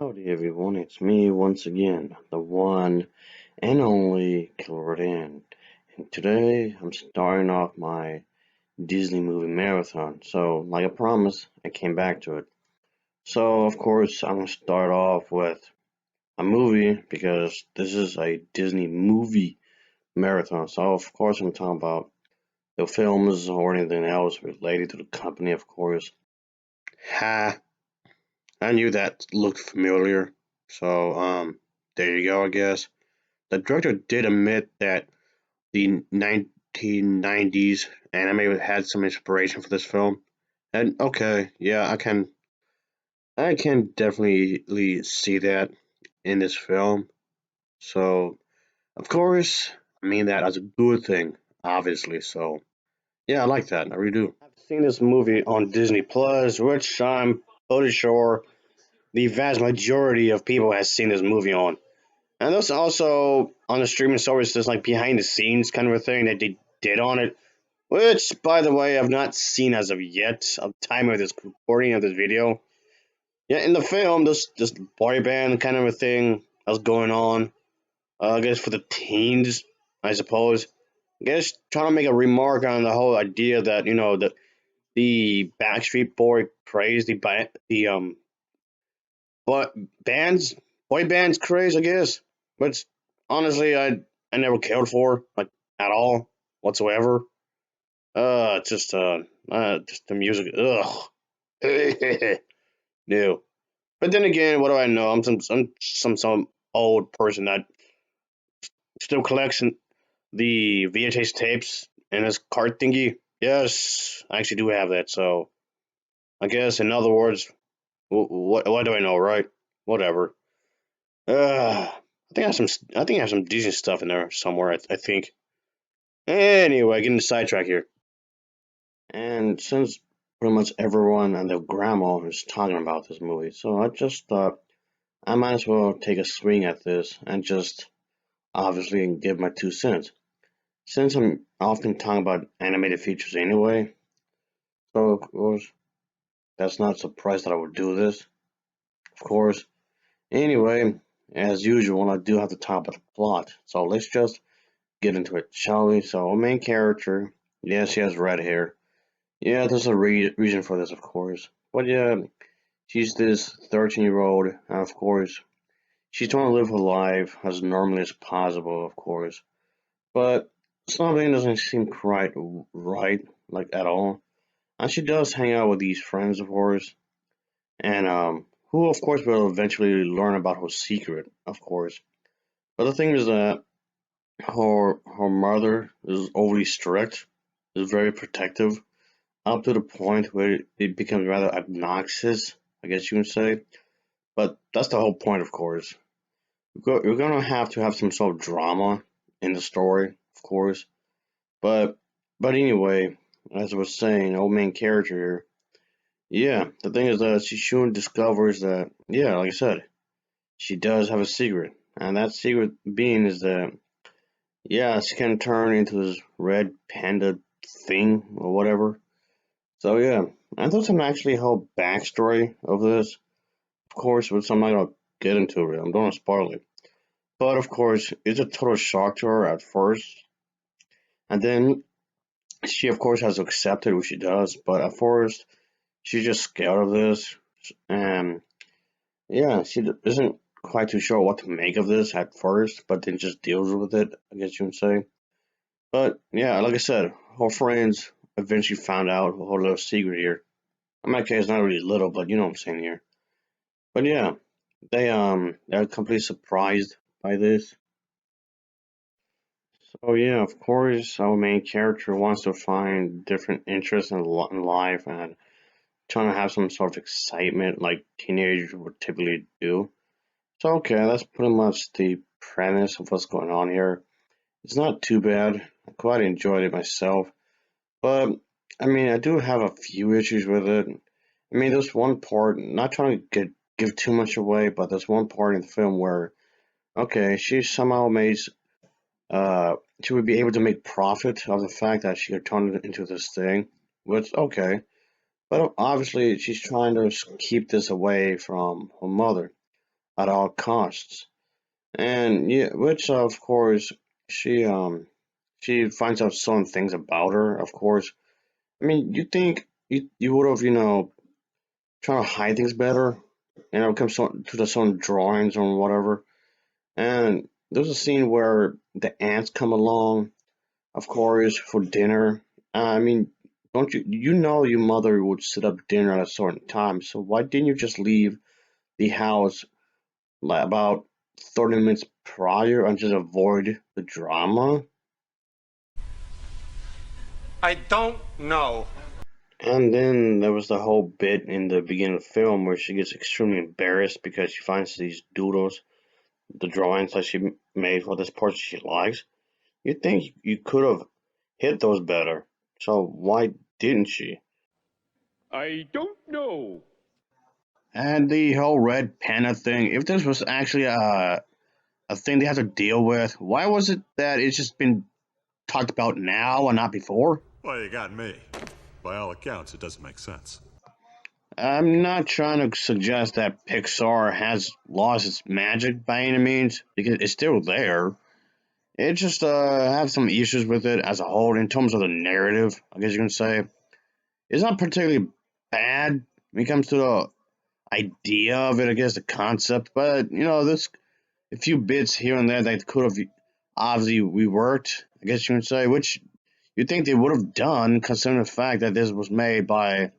Howdy everyone, it's me once again, the one and only Killer Dan. And today I'm starting off my Disney movie marathon. So, like I promised, I came back to it. So, of course, I'm gonna start off with a movie because this is a Disney movie marathon. So, of course, I'm talking about the films or anything else related to the company, of course. Ha! I knew that looked familiar. So, there you go, I guess. The director did admit that the 1990s anime had some inspiration for this film, and okay, yeah, I can definitely see that in this film. So, of course, I mean that as a good thing, obviously. So, yeah, I like that. I really do. I've seen this movie on Disney Plus, which I'm pretty sure the vast majority of people has seen this movie on. And there's also on the streaming services like behind the scenes kind of a thing that they did on it, which by the way I've not seen as of yet at the time of this recording of this video. Yeah, in the film, this boy band kind of a thing that's going on. I guess for the teens, I suppose. I guess trying to make a remark on the whole idea that the Backstreet Boy craze, the but bands, boy bands craze, I guess. But honestly, I never cared for like at all whatsoever. Just the music. Ugh. No. But then again, what do I know? I'm some old person that still collects the VHS tapes and this card thingy. Yes, I actually do have that. So I guess in other words, what do I know, right? Whatever. I think I have some decent stuff in there somewhere. I think. Anyway, getting sidetracked here. And since pretty much everyone and their grandma is talking about this movie, so I just thought I might as well take a swing at this and just obviously give my 2 cents. Since I'm often talking about animated features anyway, so of course that's not a surprise that I would do this. Of course. Anyway, as usual, I do have to talk about the plot. So let's just get into it, shall we? So, our main character, yes, she has red hair. Yeah, there's a reason for this, of course. But yeah, she's this 13-year-old, and of course, she's trying to live her life as normally as possible, of course. But something doesn't seem quite right, like at all. And she does hang out with these friends, of course, and who, of course, will eventually learn about her secret, of course. But the thing is that her mother is overly strict, is very protective, up to the point where it becomes rather obnoxious, I guess you would say. But that's the whole point, of course. You're gonna have to have some sort of drama in the story, of course. But anyway, as I was saying, old main character here. Yeah, the thing is that she soon discovers that, yeah, like I said, she does have a secret, and that secret being is that, yeah, she can turn into this red panda thing or whatever. So yeah, and there's some actually whole backstory of this, of course, which I'm not gonna get into it. I'm don't wanna spoil it. But of course, it's a total shock to her at first, and then she of course has accepted what she does. But at first, she's just scared of this, and yeah, isn't quite too sure what to make of this at first, but then just deals with it. I guess you would say. But yeah, like I said, her friends eventually found out her little secret here. In my case, not really little, but you know what I'm saying here. But yeah, they're completely surprised by this. So yeah, of course, our main character wants to find different interests in life and trying to have some sort of excitement like teenagers would typically do. So okay, that's pretty much the premise of what's going on here. It's not too bad. I quite enjoyed it myself, but I mean, I do have a few issues with it. I mean, there's one part, not trying to give too much away, but there's one part in the film where okay, she somehow makes she would be able to make profit of the fact that she could turn it into this thing, which okay, but obviously she's trying to keep this away from her mother. at all costs. And yeah, which of course she um she finds out some things about her. Of course, I mean, you think you would have trying to hide things better, comes to the some drawings or whatever. And there's a scene where the ants come along, of course, for dinner. I mean, don't you your mother would set up dinner at a certain time, so why didn't you just leave the house like about 30 minutes prior and just avoid the drama? I don't know. And then there was the whole bit in the beginning of the film where she gets extremely embarrassed because she finds these doodles, the drawings that she made for this person she likes. You'd think you could have hit those better. So why didn't she? I don't know. And the whole red panda thing, if this was actually a thing they have to deal with, why was it that it's just been talked about now and not before? Well, you got me. By all accounts, it doesn't make sense. I'm not trying to suggest that Pixar has lost its magic by any means, because it's still there. It just have some issues with it as a whole in terms of the narrative, I guess you can say. It's not particularly bad when it comes to the idea of it, I guess the concept, but there's a few bits here and there that could have obviously reworked, I guess you can say, which you'd think they would have done considering the fact that this was made by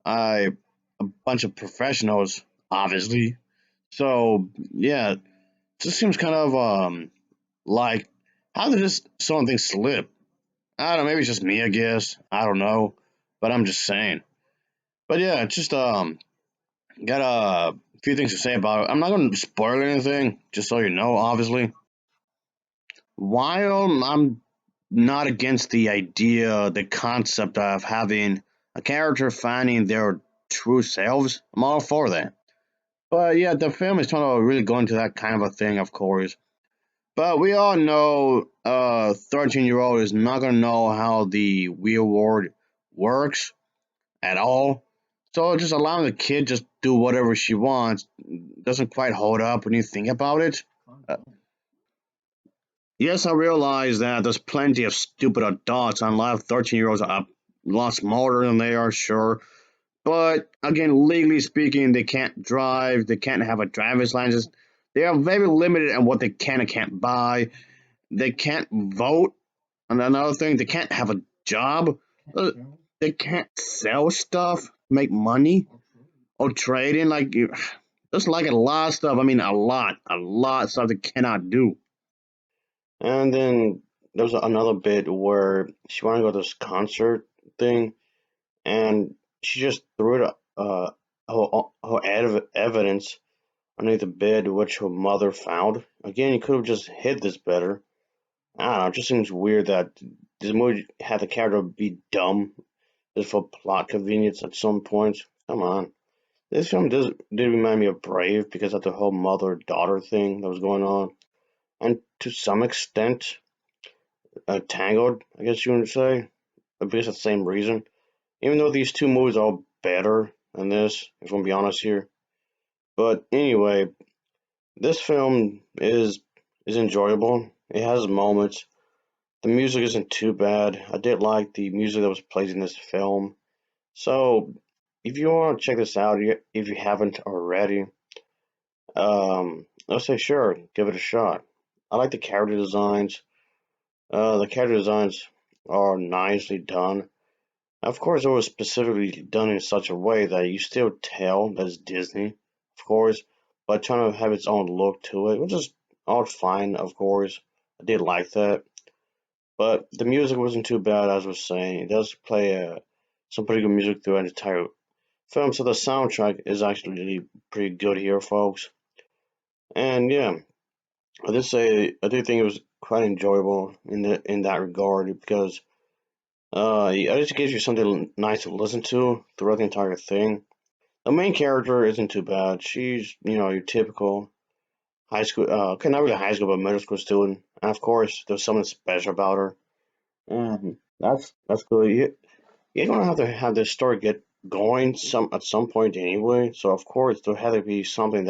uh, a bunch of professionals, obviously. So yeah, it just seems kind of like how did this something slip? I don't know, maybe it's just me, I guess. I don't know. But I'm just saying. But yeah, it's just got a few things to say about it. I'm not gonna spoil anything, just so you know, obviously. While I'm not against the idea, the concept of having a character finding their true selves, I'm all for that. But yeah, the film is trying to really go into that kind of a thing, of course. But we all know a 13-year-old is not going to know how the real world works at all. So just allowing the kid just do whatever she wants doesn't quite hold up when you think about it. Uh, yes, I realize that there's plenty of stupid adults and a lot of 13-year-olds are a lot smarter than they are, sure. But again, legally speaking, they can't drive, they can't have a driver's license. They are very limited on what they can and can't buy. They can't vote. And another thing, they can't have a job. Uh, They can't sell stuff, make money, or trade in. Just like a lot of stuff. I mean, a lot of stuff they cannot do. And then there was another bit where she wanted to go to this concert thing, and she just threw her evidence underneath the bed, which her mother found. Again, you could have just hid this better. I don't know. It just seems weird that this movie had the character be dumb just for plot convenience at some point. Come on. This film did remind me of Brave because of the whole mother daughter thing that was going on. And to some extent, Tangled, I guess you would say, because of the same reason. Even though these two movies are better than this, if I'm be honest here. But anyway, this film is enjoyable. It has moments. The music isn't too bad. I did like the music that was played in this film. So, if you want to check this out, if you haven't already, I'll say sure, give it a shot. I like the character designs. The character designs are nicely done. Of course, it was specifically done in such a way that you still tell that it's Disney, of course, but trying to have its own look to it, which is all fine, of course. I did like that. But the music wasn't too bad, as I was saying. It does play some pretty good music throughout the entire film, so the soundtrack is actually pretty good here, folks. And yeah, I did think it was quite enjoyable in that regard because it just gives you something nice to listen to throughout the entire thing. The main character isn't too bad. She's your typical high school, okay, not really high school, but middle school student. And of course, there's something special about her. And that's good. You're gonna have to have this story get going some at some point anyway. So of course there had to be something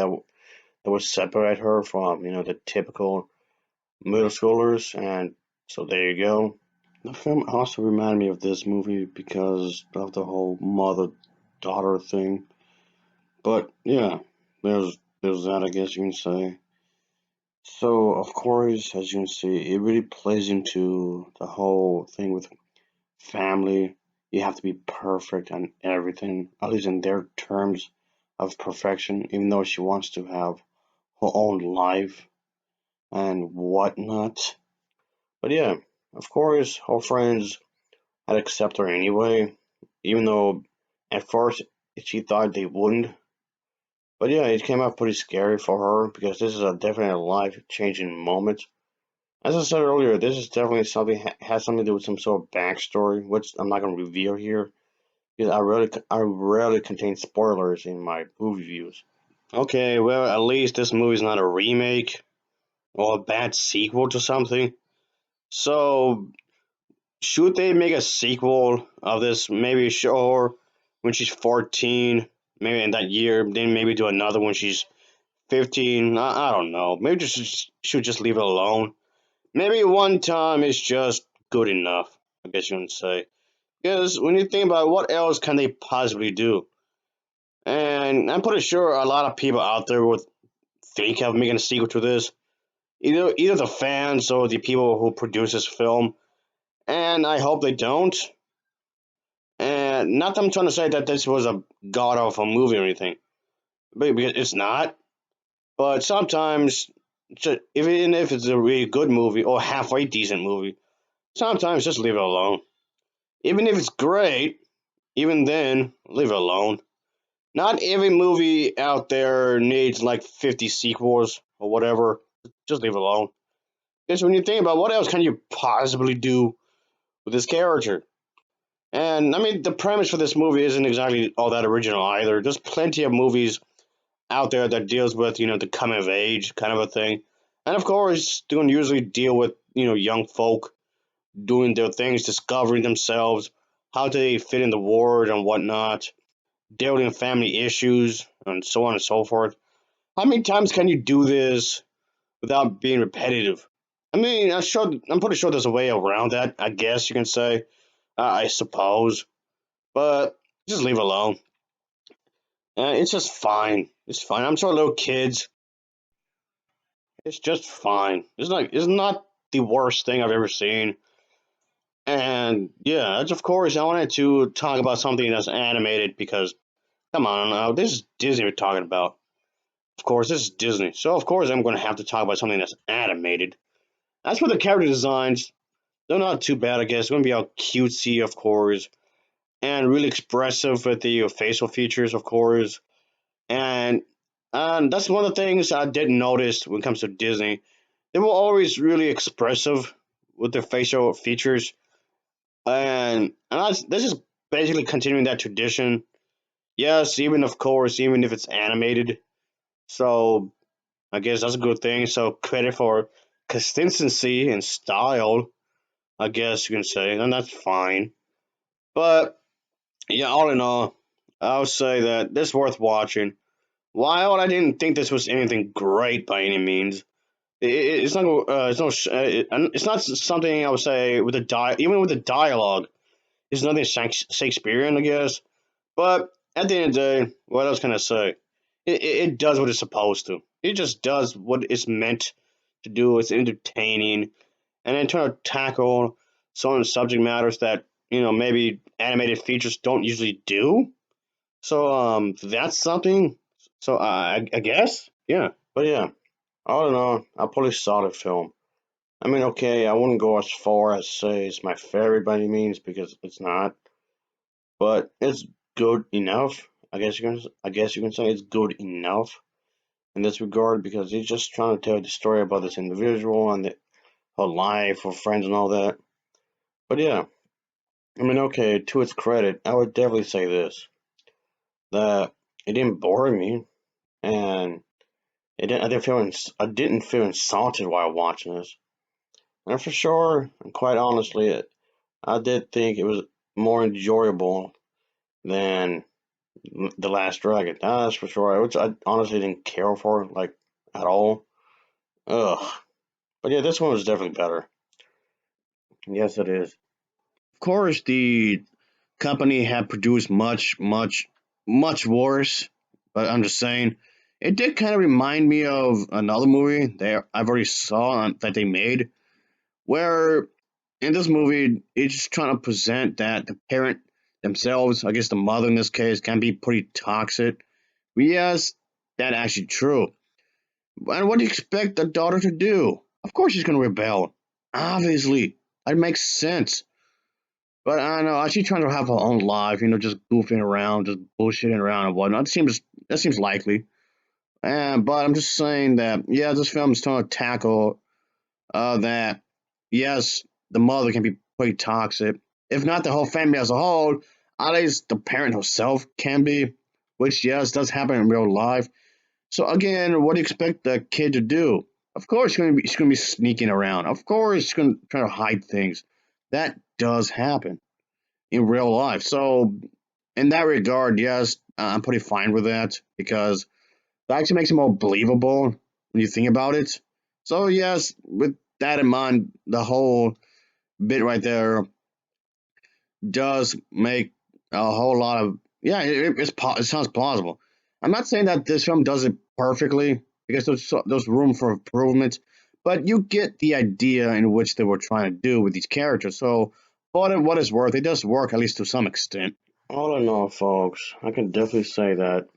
that would separate her from the typical middle schoolers, and so there you go. The film also reminded me of this movie because of the whole mother-daughter thing. But yeah, there's that, I guess you can say. So of course, as you can see, it really plays into the whole thing with family. You have to be perfect and everything, at least in their terms of perfection, even though she wants to have her own life and whatnot. But yeah, of course, her friends had accepted her anyway, even though at first she thought they wouldn't. But yeah, it came out pretty scary for her because this is a definitely life changing moment. As I said earlier, this is definitely something has something to do with some sort of backstory, which I'm not going to reveal here because I rarely contain spoilers in my movie reviews. Okay, well at least this movie is not a remake or a bad sequel to something. So should they make a sequel of this? Maybe show her when she's 14, maybe in that year. Then maybe do another when she's 15. I don't know. Maybe just should just leave it alone. Maybe one time is just good enough. I guess you can say. Because when you think about it, what else can they possibly do? And I'm pretty sure a lot of people out there would think of making a sequel to this. Either the fans or the people who produce this film. And I hope they don't. And not that I'm trying to say that this was a god awful movie or anything, but because it's not. But sometimes, even if it's a really good movie or halfway decent movie, sometimes just leave it alone. Even if it's great, even then, leave it alone. Not every movie out there needs like 50 sequels or whatever. Just leave it alone. Because when you think about what else can you possibly do with this character? And I mean, the premise for this movie isn't exactly all that original either. There's plenty of movies out there that deals with the coming of age kind of a thing, and of course, they don't usually deal with young folk doing their things, discovering themselves, how they fit in the world and whatnot, dealing with family issues and so on and so forth. How many times can you do this without being repetitive? I mean, I'm pretty sure there's a way around that. I guess you can say, I suppose, but just leave it alone. It's just fine. It's fine. I'm sure little kids. It's just fine. It's not the worst thing I've ever seen. And yeah, of course I wanted to talk about something that's animated because come on, now this is Disney we're talking about. Of course, this is Disney, so of course I'm going to have to talk about something that's animated. As for the character designs, they're not too bad, I guess. It's going to be all cutesy, of course, and really expressive with the facial features, of course. And that's one of the things I did notice when it comes to Disney. They were always really expressive with their facial features, and this is basically continuing that tradition. Yes, even of course, even if it's animated, so I guess that's a good thing. So credit for consistency and style, I guess you can say, and that's fine. But yeah, all in all, I would say that this is worth watching. While I didn't think this was anything great by any means, it's not it's not something I would say with even with the dialogue. It's nothing Shakespearean, I guess. But at the end of the day, what else can I say? It does what it's supposed to. It just does what it's meant to do. It's entertaining, and then trying to tackle some subject matters that maybe animated features don't usually do. So that's something. So I guess yeah. But yeah, I don't know. I probably saw the film. I mean, okay, I wouldn't go as far as say it's my favorite by any means because it's not, but it's good enough. I guess you can say it's good enough in this regard because he's just trying to tell the story about this individual and her life, her friends, and all that. But yeah, I mean, okay, to its credit, I would definitely say this: that it didn't bore me, and I didn't feel insulted while watching this. And for sure, and quite honestly, I did think it was more enjoyable than The Last Dragon. That's for sure. Which I honestly didn't care for. Like at all. Ugh. But yeah, this one was definitely better. Yes, it is. Of course, the company had produced much worse. But I'm just saying, it did kind of remind me of another movie that I've already saw that they made, where in this movie it's just trying to present that the parent themselves, I guess the mother in this case, can be pretty toxic. Yes, that's actually true. And what do you expect the daughter to do? Of course she's gonna rebel. Obviously, that makes sense. But I don't know, she's trying to have her own life, just goofing around, just bullshitting around and whatnot. That seems likely. But I'm just saying that yeah, this film is trying to tackle that yes, the mother can be pretty toxic. If not the whole family as a whole, at least the parent herself can be, which yes does happen in real life. So again, what do you expect the kid to do? Of course, she's gonna be sneaking around. Of course, she's gonna try to hide things. That does happen in real life. So in that regard, yes, I'm pretty fine with that because that actually makes it more believable when you think about it. So yes, with that in mind, the whole bit right there does make a whole lot of yeah. It sounds plausible. I'm not saying that this film does it perfectly because there's room for improvement, but you get the idea in which they were trying to do with these characters. So, for what it's worth, it does work at least to some extent. All in all, folks, I can definitely say that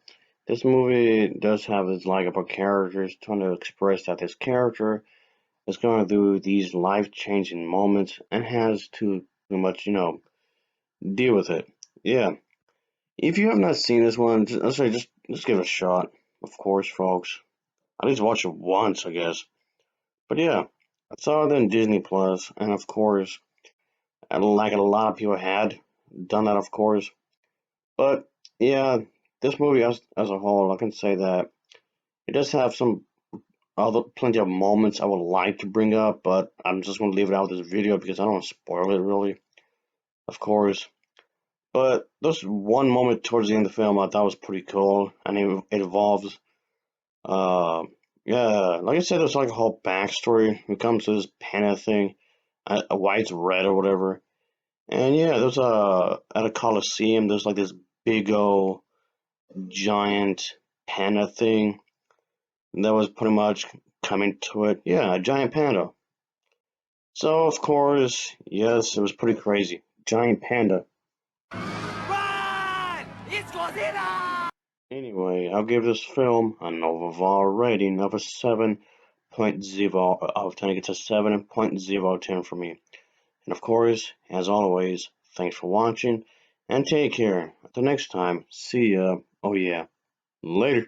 this movie does have its likable characters, trying to express that this character is going through these life-changing moments and has to pretty much, deal with it. Yeah. If you have not seen this one, I'll say just give it a shot. Of course, folks. At least watch it once, I guess. But yeah, I saw it on Disney Plus, and of course, like a lot of people had done that, of course. But yeah, this movie as a whole, I can say that it does have some other plenty of moments I would like to bring up, but I'm just gonna leave it out of this video because I don't want to spoil it really. Of course. But there's one moment towards the end of the film I thought was pretty cool, and it involves, uh, yeah, like I said, there's like a whole backstory. It comes to this panda thing, why it's red or whatever. And yeah, there's at a coliseum. There's like this big old giant panda thing that was pretty much coming to it. Yeah, a giant panda. So of course, yes, it was pretty crazy. Giant panda. Run! It's Godzilla! Anyway, I'll give this film an overall rating of a 7.0 out of 10. It's a 7.010 for me. And of course, as always, thanks for watching and take care. Until next time, see ya. Oh yeah, later.